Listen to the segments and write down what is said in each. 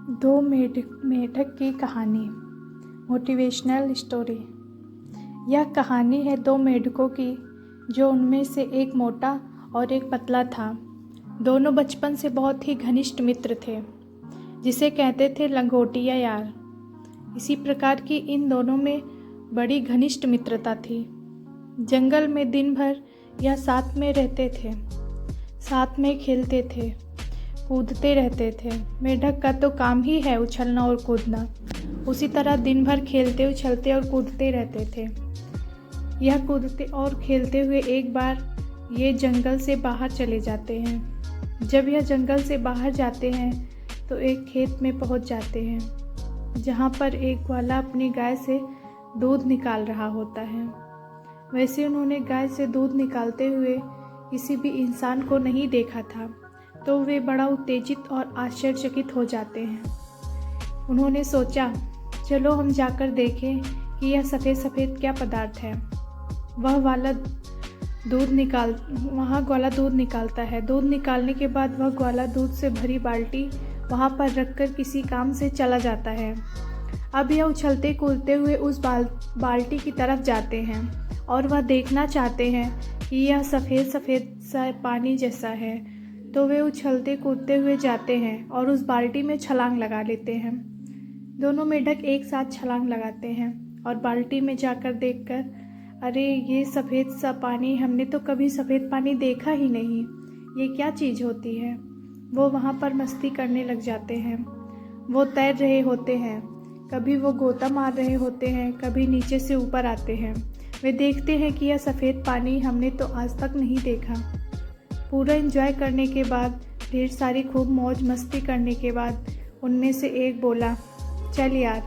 दो मेढक की कहानी। Motivational story. यह कहानी है दो मेढकों की, जो उनमें से एक मोटा और एक पतला था। दोनों बचपन से बहुत ही घनिष्ठ मित्र थे, जिसे कहते थे लंगोटिया यार। इसी प्रकार की इन दोनों में बड़ी घनिष्ठ मित्रता थी। जंगल में दिन भर यह साथ में रहते थे, साथ में खेलते थे, कूदते रहते थे। मेढक का तो काम ही है उछलना और कूदना। उसी तरह दिन भर खेलते, उछलते और कूदते रहते थे। यह कूदते और खेलते हुए एक बार ये जंगल से बाहर चले जाते हैं। जब यह जंगल से बाहर जाते हैं तो एक खेत में पहुंच जाते हैं, जहां पर एक ग्वाला अपनी गाय से दूध निकाल रहा होता है। वैसे उन्होंने गाय से दूध निकालते हुए किसी भी इंसान को नहीं देखा था, तो वे बड़ा उत्तेजित और आश्चर्यचकित हो जाते हैं। उन्होंने सोचा, चलो हम जाकर देखें कि यह सफ़ेद सफ़ेद क्या पदार्थ है। वहाँ ग्वाला दूध निकालता है। दूध निकालने के बाद वह ग्वाला दूध से भरी बाल्टी वहाँ पर रखकर किसी काम से चला जाता है। अब यह उछलते कूदते हुए उस बाल्टी की तरफ जाते हैं और वह देखना चाहते हैं कि यह सफ़ेद सफ़ेद सा पानी जैसा है। तो वे उछलते कूदते हुए जाते हैं और उस बाल्टी में छलांग लगा लेते हैं। दोनों मेढक एक साथ छलांग लगाते हैं और बाल्टी में जाकर देखकर, अरे ये सफ़ेद सा पानी, हमने तो कभी सफ़ेद पानी देखा ही नहीं, ये क्या चीज़ होती है। वो वहाँ पर मस्ती करने लग जाते हैं। वो तैर रहे होते हैं, कभी वो गोता मार रहे होते हैं, कभी नीचे से ऊपर आते हैं। वे देखते हैं कि यह सफ़ेद पानी हमने तो आज तक नहीं देखा। पूरा एंजॉय करने के बाद, ढेर सारी खूब मौज मस्ती करने के बाद, उनमें से एक बोला, चल यार,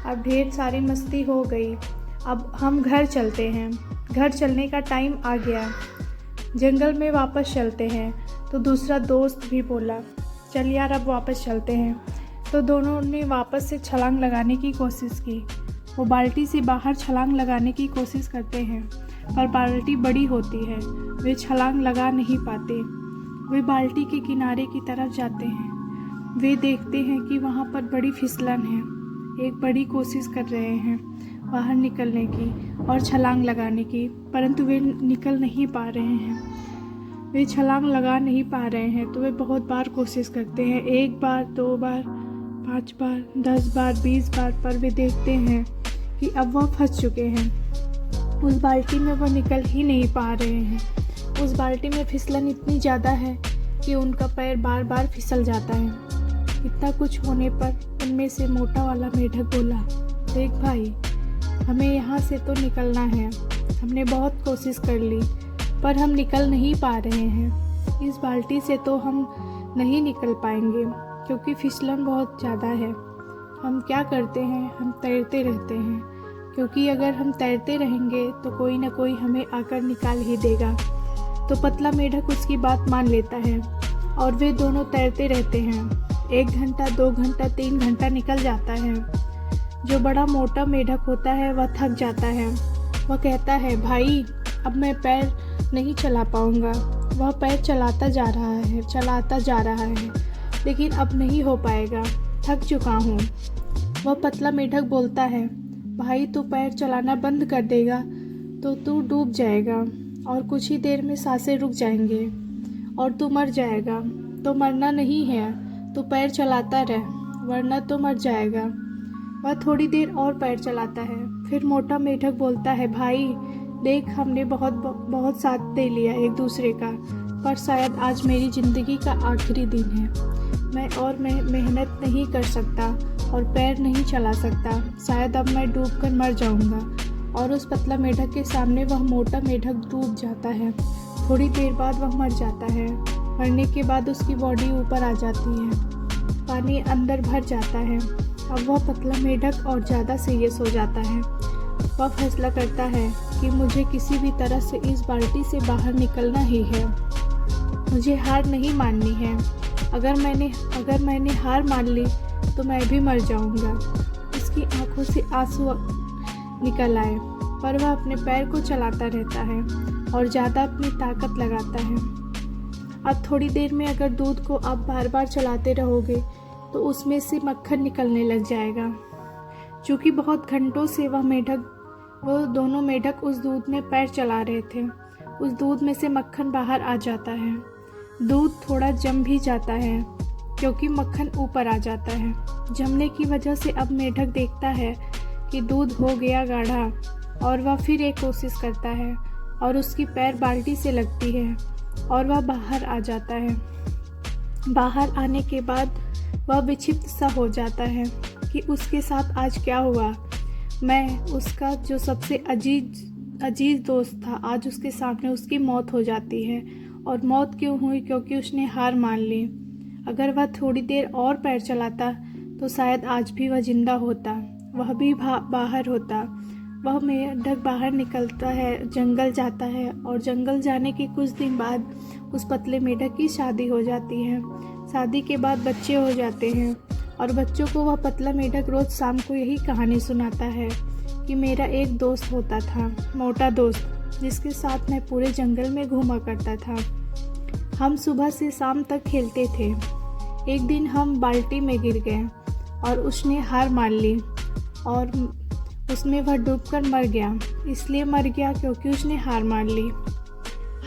अब ढेर सारी मस्ती हो गई, अब हम घर चलते हैं। घर चलने का टाइम आ गया, जंगल में वापस चलते हैं। तो दूसरा दोस्त भी बोला, चल यार, अब वापस चलते हैं। तो दोनों ने वापस से छलांग लगाने की कोशिश की। वो बाल्टी से बाहर छलांग लगाने की कोशिश करते हैं, पर बाल्टी बड़ी होती है, वे छलांग लगा नहीं पाते। वे बाल्टी के किनारे की तरफ जाते हैं। वे देखते हैं कि वहाँ पर बड़ी फिसलन है। एक बड़ी कोशिश कर रहे हैं बाहर निकलने की और छलांग लगाने की, परंतु वे निकल नहीं पा रहे हैं। वे छलांग लगा नहीं पा रहे हैं, तो वे बहुत बार कोशिश करते हैं, 1 बार, 2 बार, 5 बार, 10 बार, 20 बार, पर वे देखते हैं कि अब वह फंस चुके हैं। उस बाल्टी में वो निकल ही नहीं पा रहे हैं। उस बाल्टी में फिसलन इतनी ज़्यादा है कि उनका पैर बार बार फिसल जाता है। इतना कुछ होने पर उनमें से मोटा वाला मेढक बोला, देख भाई, हमें यहाँ से तो निकलना है। हमने बहुत कोशिश कर ली, पर हम निकल नहीं पा रहे हैं। इस बाल्टी से तो हम नहीं निकल पाएंगे, क्योंकि फिसलन बहुत ज़्यादा है। हम क्या करते हैं, हम तैरते रहते हैं, क्योंकि अगर हम तैरते रहेंगे तो कोई ना कोई हमें आकर निकाल ही देगा। तो पतला मेढक उसकी बात मान लेता है और वे दोनों तैरते रहते हैं। 1 घंटा, 2 घंटा, 3 घंटा निकल जाता है। जो बड़ा मोटा मेढक होता है वह थक जाता है। वह कहता है, भाई, अब मैं पैर नहीं चला पाऊँगा। वह पैर चलाता जा रहा है, लेकिन अब नहीं हो पाएगा, थक चुका हूँ। वह पतला मेढक बोलता है, भाई, तू पैर चलाना बंद कर देगा तो तू डूब जाएगा और कुछ ही देर में सांसें रुक जाएंगे और तू मर जाएगा। तो मरना नहीं है, तू पैर चलाता रह, वरना तो मर जाएगा। वह थोड़ी देर और पैर चलाता है। फिर मोटा मेढक बोलता है, भाई देख, हमने बहुत साथ दे लिया एक दूसरे का, पर शायद आज मेरी ज़िंदगी का आखिरी दिन है। मैं मेहनत नहीं कर सकता और पैर नहीं चला सकता। शायद अब मैं डूबकर मर जाऊंगा। और उस पतला मेढक के सामने वह मोटा मेढक डूब जाता है। थोड़ी देर बाद वह मर जाता है। मरने के बाद उसकी बॉडी ऊपर आ जाती है, पानी अंदर भर जाता है। अब वह पतला मेढक और ज़्यादा सीरियस हो जाता है। वह फैसला करता है कि मुझे किसी भी तरह से इस बाल्टी से बाहर निकलना ही है। मुझे हार नहीं माननी है। अगर मैंने हार मान ली तो मैं भी मर जाऊंगा। उसकी आंखों से आंसू निकल आए, पर वह अपने पैर को चलाता रहता है और ज़्यादा अपनी ताकत लगाता है। अब थोड़ी देर में अगर दूध को आप बार बार चलाते रहोगे तो उसमें से मक्खन निकलने लग जाएगा। चूँकि बहुत घंटों से वो दोनों मेढक उस दूध में पैर चला रहे थे, उस दूध में से मक्खन बाहर आ जाता है। दूध थोड़ा जम भी जाता है क्योंकि मक्खन ऊपर आ जाता है। जमने की वजह से अब मेढक देखता है कि दूध हो गया गाढ़ा, और वह फिर एक कोशिश करता है और उसकी पैर बाल्टी से लगती है और वह बाहर आ जाता है। बाहर आने के बाद वह विक्षिप्त सा हो जाता है कि उसके साथ आज क्या हुआ। मैं, उसका जो सबसे अजीज दोस्त था, आज उसके सामने उसकी मौत हो जाती है। और मौत क्यों हुई? क्योंकि उसने हार मान ली। अगर वह थोड़ी देर और पैर चलाता तो शायद आज भी वह जिंदा होता, वह भी बाहर होता। वह मेढक बाहर निकलता है, जंगल जाता है, और जंगल जाने के कुछ दिन बाद उस पतले मेढक की शादी हो जाती है। शादी के बाद बच्चे हो जाते हैं और बच्चों को वह पतला मेढक रोज़ शाम को यही कहानी सुनाता है कि मेरा एक दोस्त होता था, मोटा दोस्त, जिसके साथ मैं पूरे जंगल में घूमा करता था। हम सुबह से शाम तक खेलते थे। एक दिन हम बाल्टी में गिर गए और उसने हार मान ली और उसमें वह डूबकर मर गया। इसलिए मर गया क्योंकि उसने हार मान ली।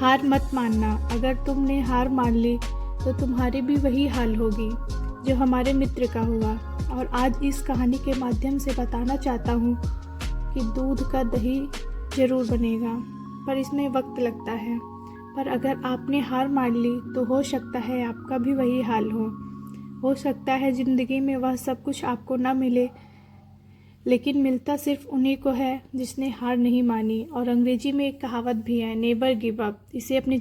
हार मत मानना। अगर तुमने हार मान ली तो तुम्हारी भी वही हाल होगी जो हमारे मित्र का हुआ। और आज इस कहानी के माध्यम से बताना चाहता हूँ कि दूध का दही ज़रूर बनेगा, पर इसमें वक्त लगता है। पर अगर आपने हार मान ली तो हो सकता है आपका भी वही हाल हो सकता है ज़िंदगी में वह सब कुछ आपको ना मिले, लेकिन मिलता सिर्फ उन्हीं को है जिसने हार नहीं मानी। और अंग्रेजी में एक कहावत भी है, नेवर गिव अप। इसे अपनी